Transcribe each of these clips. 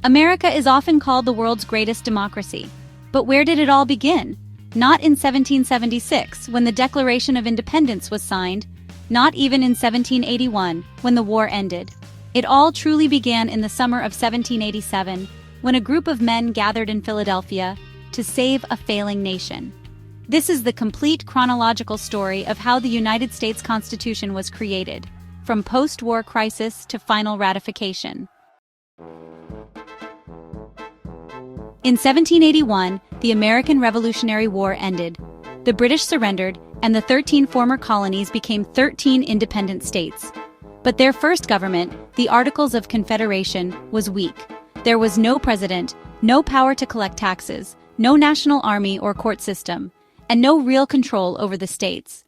America is often called the world's greatest democracy. But where did it all begin? Not in 1776, when the Declaration of Independence was signed, not even in 1781, when the war ended. It all truly began in the summer of 1787, when a group of men gathered in Philadelphia to save a failing nation. This is the complete chronological story of how the United States Constitution was created, from post-war crisis to final ratification. In 1781, the American Revolutionary War ended. The British surrendered, and the 13 former colonies became 13 independent states. But their first government, the Articles of Confederation, was weak. There was no president, no power to collect taxes, no national army or court system, and no real control over the states.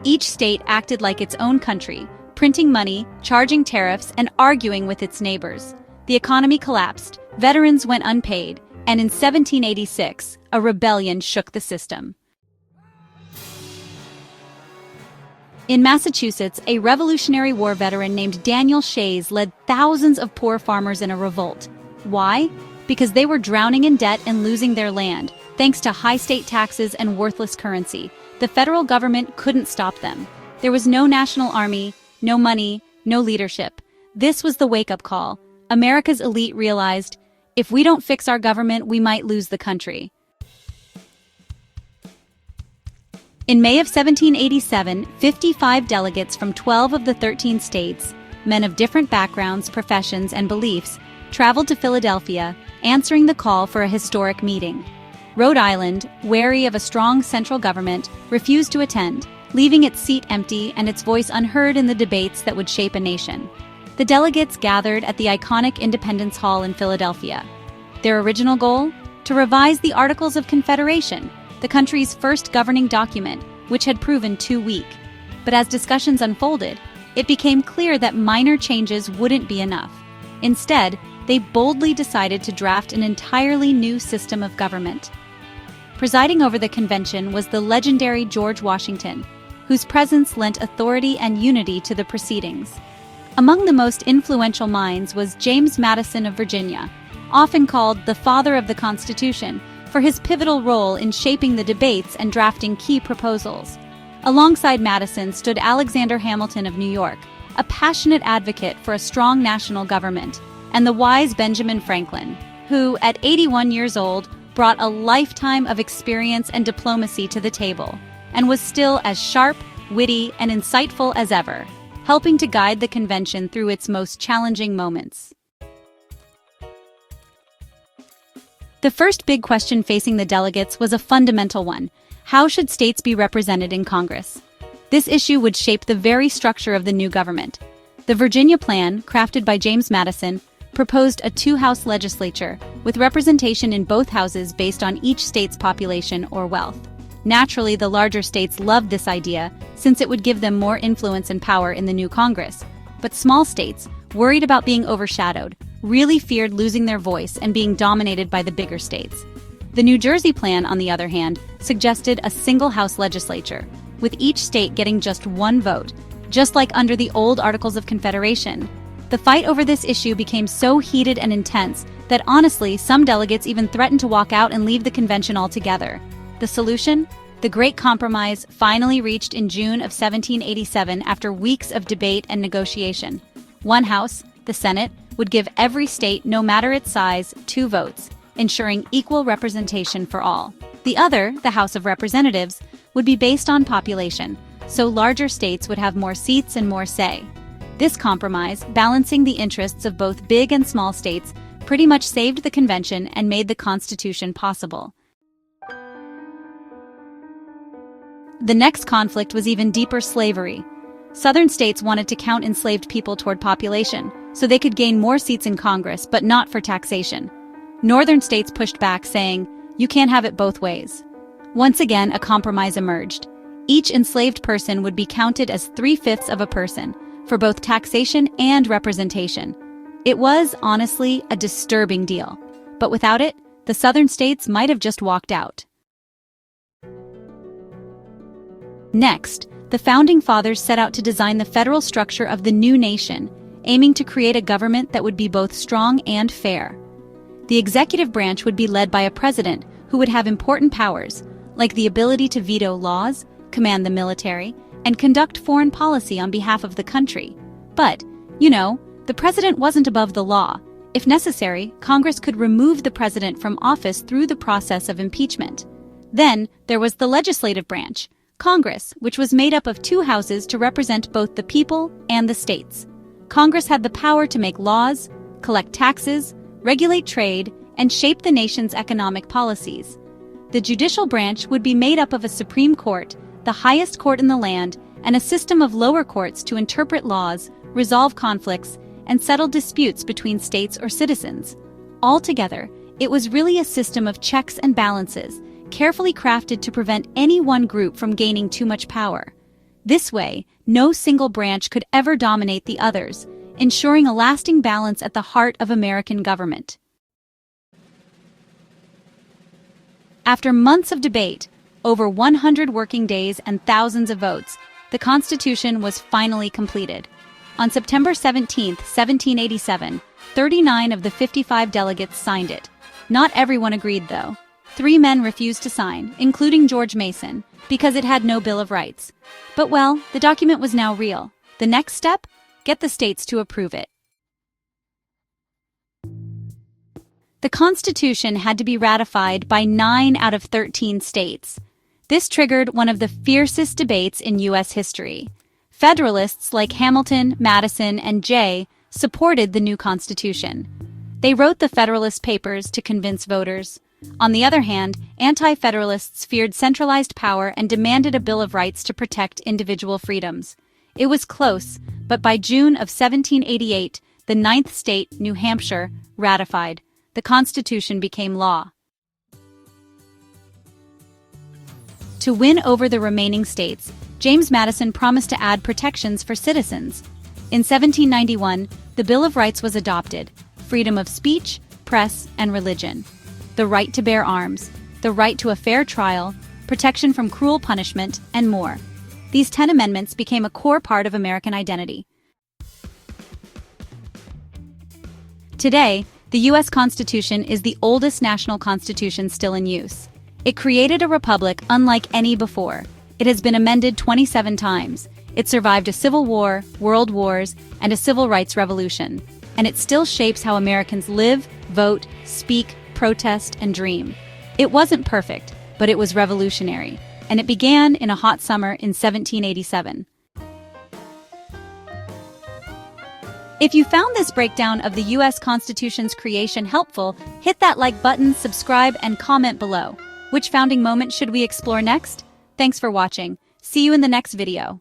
Each state acted like its own country, printing money, charging tariffs, and arguing with its neighbors. The economy collapsed, veterans went unpaid, and in 1786, a rebellion shook the system. In Massachusetts, a Revolutionary War veteran named Daniel Shays led thousands of poor farmers in a revolt. Why? Because they were drowning in debt and losing their land, thanks to high state taxes and worthless currency. The federal government couldn't stop them. There was no national army, no money, no leadership. This was the wake-up call. America's elite realized, if we don't fix our government, we might lose the country. In May of 1787, 55 delegates from 12 of the 13 states, men of different backgrounds, professions, and beliefs, traveled to Philadelphia, answering the call for a historic meeting. Rhode Island, wary of a strong central government, refused to attend, leaving its seat empty and its voice unheard in the debates that would shape a nation. The delegates gathered at the iconic Independence Hall in Philadelphia. Their original goal? To revise the Articles of Confederation, the country's first governing document, which had proven too weak. But as discussions unfolded, it became clear that minor changes wouldn't be enough. Instead, they boldly decided to draft an entirely new system of government. Presiding over the convention was the legendary George Washington, whose presence lent authority and unity to the proceedings. Among the most influential minds was James Madison of Virginia, often called the Father of the Constitution, for his pivotal role in shaping the debates and drafting key proposals. Alongside Madison stood Alexander Hamilton of New York, a passionate advocate for a strong national government, and the wise Benjamin Franklin, who, at 81 years old, brought a lifetime of experience and diplomacy to the table, and was still as sharp, witty, and insightful as ever, helping to guide the convention through its most challenging moments. The first big question facing the delegates was a fundamental one: how should states be represented in Congress? This issue would shape the very structure of the new government. The Virginia Plan, crafted by James Madison, proposed a two-house legislature with representation in both houses based on each state's population or wealth. Naturally, the larger states loved this idea, since it would give them more influence and power in the new Congress. But small states, worried about being overshadowed, really feared losing their voice and being dominated by the bigger states. The New Jersey Plan, on the other hand, suggested a single-house legislature, with each state getting just one vote, just like under the old Articles of Confederation. The fight over this issue became so heated and intense that honestly, some delegates even threatened to walk out and leave the convention altogether. The solution? The Great Compromise, finally reached in June of 1787 after weeks of debate and negotiation. One house, the Senate, would give every state, no matter its size, 2 votes, ensuring equal representation for all. The other, the House of Representatives, would be based on population, so larger states would have more seats and more say. This compromise, balancing the interests of both big and small states, pretty much saved the convention and made the Constitution possible. The next conflict was even deeper: slavery. Southern states wanted to count enslaved people toward population, so they could gain more seats in Congress, but not for taxation. Northern states pushed back, saying, "You can't have it both ways." Once again, a compromise emerged. Each enslaved person would be counted as 3/5 of a person, for both taxation and representation. It was, honestly, a disturbing deal. But without it, the Southern states might have just walked out. Next, the Founding Fathers set out to design the federal structure of the new nation, aiming to create a government that would be both strong and fair. The executive branch would be led by a president who would have important powers, like the ability to veto laws, command the military, and conduct foreign policy on behalf of the country. But, the president wasn't above the law. If necessary, Congress could remove the president from office through the process of impeachment. Then, there was the legislative branch, Congress, which was made up of two houses to represent both the people and the states. Congress had the power to make laws, collect taxes, regulate trade, and shape the nation's economic policies. The judicial branch would be made up of a Supreme Court, the highest court in the land, and a system of lower courts to interpret laws, resolve conflicts, and settle disputes between states or citizens. Altogether, it was really a system of checks and balances, carefully crafted to prevent any one group from gaining too much power. This way, no single branch could ever dominate the others, ensuring a lasting balance at the heart of American government. After months of debate, over 100 working days and thousands of votes, the Constitution was finally completed. On September 17, 1787, 39 of the 55 delegates signed it. Not everyone agreed, though. 3 men refused to sign, including George Mason, because it had no Bill of Rights. But the document was now real. The next step? Get the states to approve it. The Constitution had to be ratified by 9 out of 13 states. This triggered one of the fiercest debates in U.S. history. Federalists like Hamilton, Madison, and Jay supported the new Constitution. They wrote the Federalist Papers to convince voters. On the other hand, anti-Federalists feared centralized power and demanded a Bill of Rights to protect individual freedoms. It was close, but by June of 1788, the 9th state, New Hampshire, ratified. The Constitution became law. To win over the remaining states, James Madison promised to add protections for citizens. In 1791, the Bill of Rights was adopted: freedom of speech, press, and religion, the right to bear arms, the right to a fair trial, protection from cruel punishment, and more. These 10 amendments became a core part of American identity. Today, the U.S. Constitution is the oldest national constitution still in use. It created a republic unlike any before. It has been amended 27 times. It survived a civil war, world wars, and a civil rights revolution. And it still shapes how Americans live, vote, speak, protest, and dream. It wasn't perfect, but it was revolutionary. And it began in a hot summer in 1787. If you found this breakdown of the U.S. Constitution's creation helpful, hit that like button, subscribe, and comment below. Which founding moment should we explore next? Thanks for watching. See you in the next video.